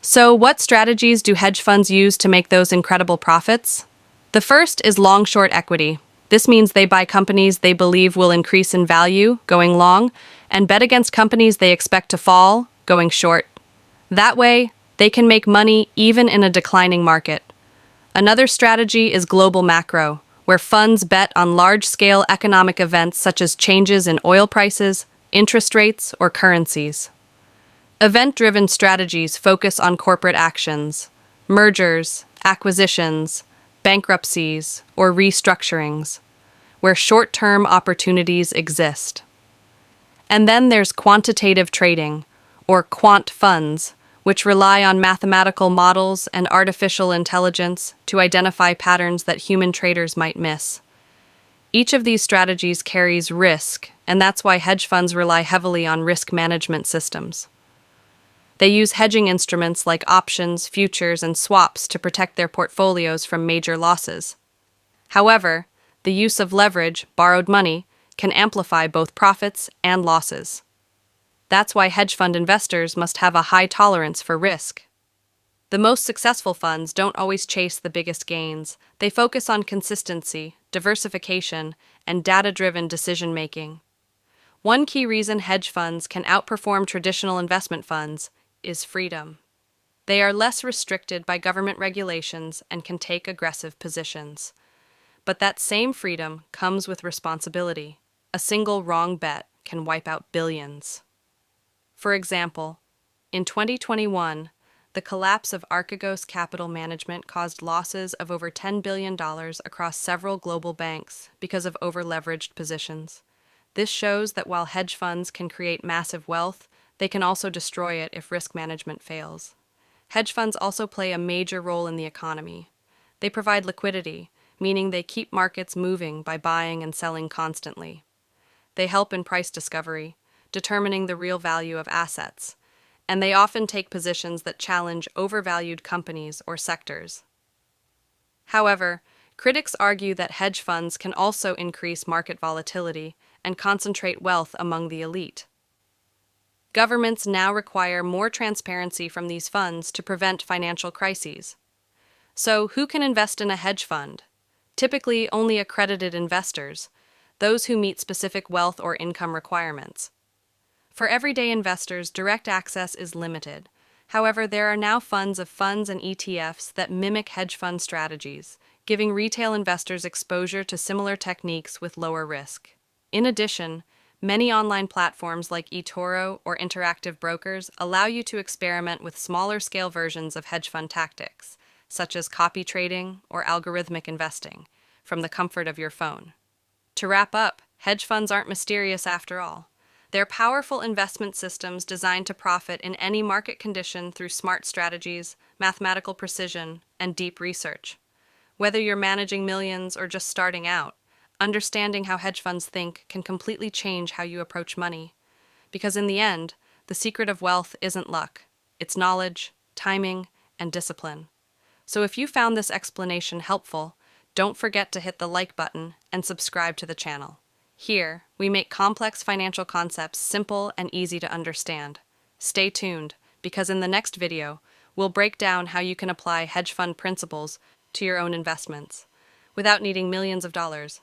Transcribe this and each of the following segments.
So, what strategies do hedge funds use to make those incredible profits? The first is long short equity. This means they buy companies they believe will increase in value, going long, and bet against companies they expect to fall, going short. That way, they can make money even in a declining market. Another strategy is global macro, where funds bet on large-scale economic events such as changes in oil prices, interest rates, or currencies. Event-driven strategies focus on corporate actions, mergers, acquisitions, bankruptcies, or restructurings, where short-term opportunities exist. And then there's quantitative trading, or quant funds, which rely on mathematical models and artificial intelligence to identify patterns that human traders might miss. Each of these strategies carries risk, and that's why hedge funds rely heavily on risk management systems. They use hedging instruments like options, futures, and swaps to protect their portfolios from major losses. However, the use of leverage, borrowed money, can amplify both profits and losses. That's why hedge fund investors must have a high tolerance for risk. The most successful funds don't always chase the biggest gains. They focus on consistency, diversification, and data-driven decision-making. One key reason hedge funds can outperform traditional investment funds is freedom. They are less restricted by government regulations and can take aggressive positions. But that same freedom comes with responsibility. A single wrong bet can wipe out billions. For example, in 2021, the collapse of Archegos Capital Management caused losses of over $10 billion across several global banks because of over-leveraged positions. This shows that while hedge funds can create massive wealth, they can also destroy it if risk management fails. Hedge funds also play a major role in the economy. They provide liquidity, meaning they keep markets moving by buying and selling constantly. They help in price discovery, determining the real value of assets, and they often take positions that challenge overvalued companies or sectors. However, critics argue that hedge funds can also increase market volatility and concentrate wealth among the elite. Governments now require more transparency from these funds to prevent financial crises. So, who can invest in a hedge fund? Typically, only accredited investors, those who meet specific wealth or income requirements. For everyday investors, direct access is limited. However, there are now funds and ETFs that mimic hedge fund strategies, giving retail investors exposure to similar techniques with lower risk. In addition, many online platforms like eToro or Interactive Brokers allow you to experiment with smaller-scale versions of hedge fund tactics, such as copy trading or algorithmic investing, from the comfort of your phone. To wrap up, hedge funds aren't mysterious after all. They're powerful investment systems designed to profit in any market condition through smart strategies, mathematical precision, and deep research. Whether you're managing millions or just starting out, understanding how hedge funds think can completely change how you approach money. Because in the end, the secret of wealth isn't luck. It's knowledge, timing, and discipline. So if you found this explanation helpful, don't forget to hit the like button and subscribe to the channel. Here, we make complex financial concepts simple and easy to understand. Stay tuned, because in the next video, we'll break down how you can apply hedge fund principles to your own investments without needing millions of dollars.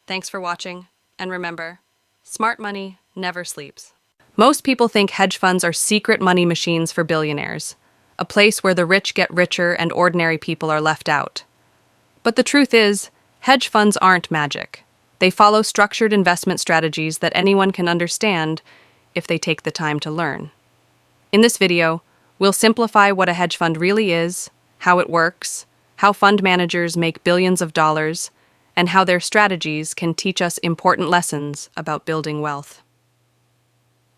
Thanks for watching, and remember, smart money never sleeps. Most people think hedge funds are secret money machines for billionaires, a place where the rich get richer and ordinary people are left out. But the truth is, hedge funds aren't magic. They follow structured investment strategies that anyone can understand if they take the time to learn. In this video, we'll simplify what a hedge fund really is, how it works, how fund managers make billions of dollars, and how their strategies can teach us important lessons about building wealth.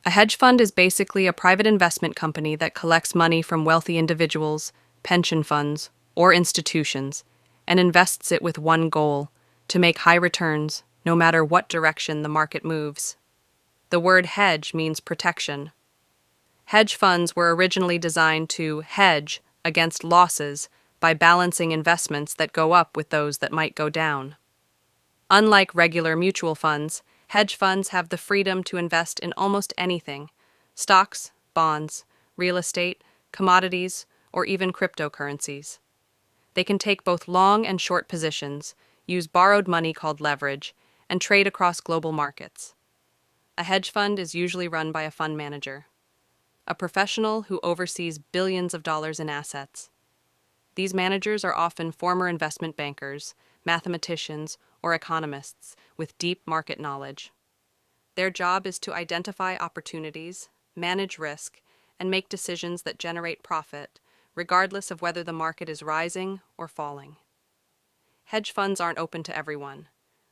A hedge fund is basically a private investment company that collects money from wealthy individuals, pension funds, or institutions, and invests it with one goal: to make high returns, no matter what direction the market moves. The word hedge means protection. Hedge funds were originally designed to hedge against losses by balancing investments that go up with those that might go down. Unlike regular mutual funds, hedge funds have the freedom to invest in almost anything: stocks, bonds, real estate, commodities, or even cryptocurrencies. They can take both long and short positions, use borrowed money called leverage, and trade across global markets. A hedge fund is usually run by a fund manager, a professional who oversees billions of dollars in assets. These managers are often former investment bankers, mathematicians, or economists with deep market knowledge. Their job is to identify opportunities, manage risk, and make decisions that generate profit, regardless of whether the market is rising or falling. Hedge funds aren't open to everyone.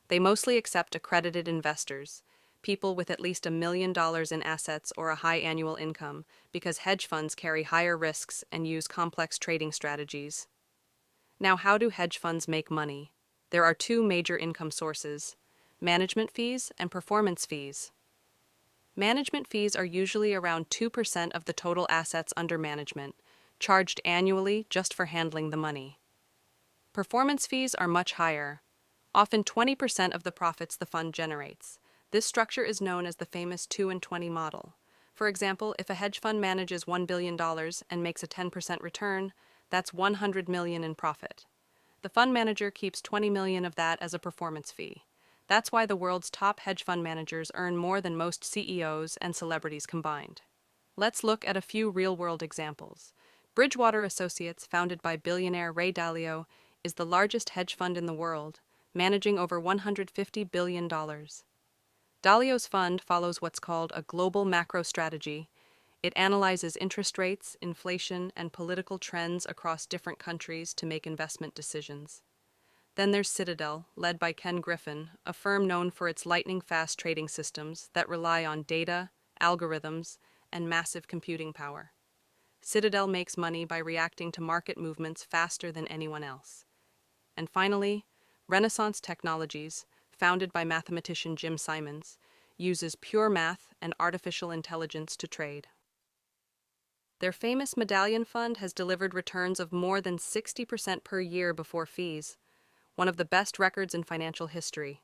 They mostly accept accredited investors, people with at least $1 million in assets or a high annual income, because hedge funds carry higher risks and use complex trading strategies. Now, how do hedge funds make money? There are two major income sources: management fees and performance fees. Management fees are usually around 2% of the total assets under management, charged annually just for handling the money. Performance fees are much higher, often 20% of the profits the fund generates. This structure is known as the famous 2 and 20 model. For example, if a hedge fund manages $1 billion and makes a 10% return, that's $100 million in profit. The fund manager keeps $20 million of that as a performance fee. That's why the world's top hedge fund managers earn more than most CEOs and celebrities combined. Let's look at a few real-world examples. Bridgewater Associates, founded by billionaire Ray Dalio, is the largest hedge fund in the world, managing over $150 billion. Dalio's fund follows what's called a global macro strategy. It analyzes interest rates, inflation, and political trends across different countries to make investment decisions. Then there's Citadel, led by Ken Griffin, a firm known for its lightning-fast trading systems that rely on data, algorithms, and massive computing power. Citadel makes money by reacting to market movements faster than anyone else. And finally, Renaissance Technologies, founded by mathematician Jim Simons, uses pure math and artificial intelligence to trade. Their famous Medallion Fund has delivered returns of more than 60% per year before fees, one of the best records in financial history.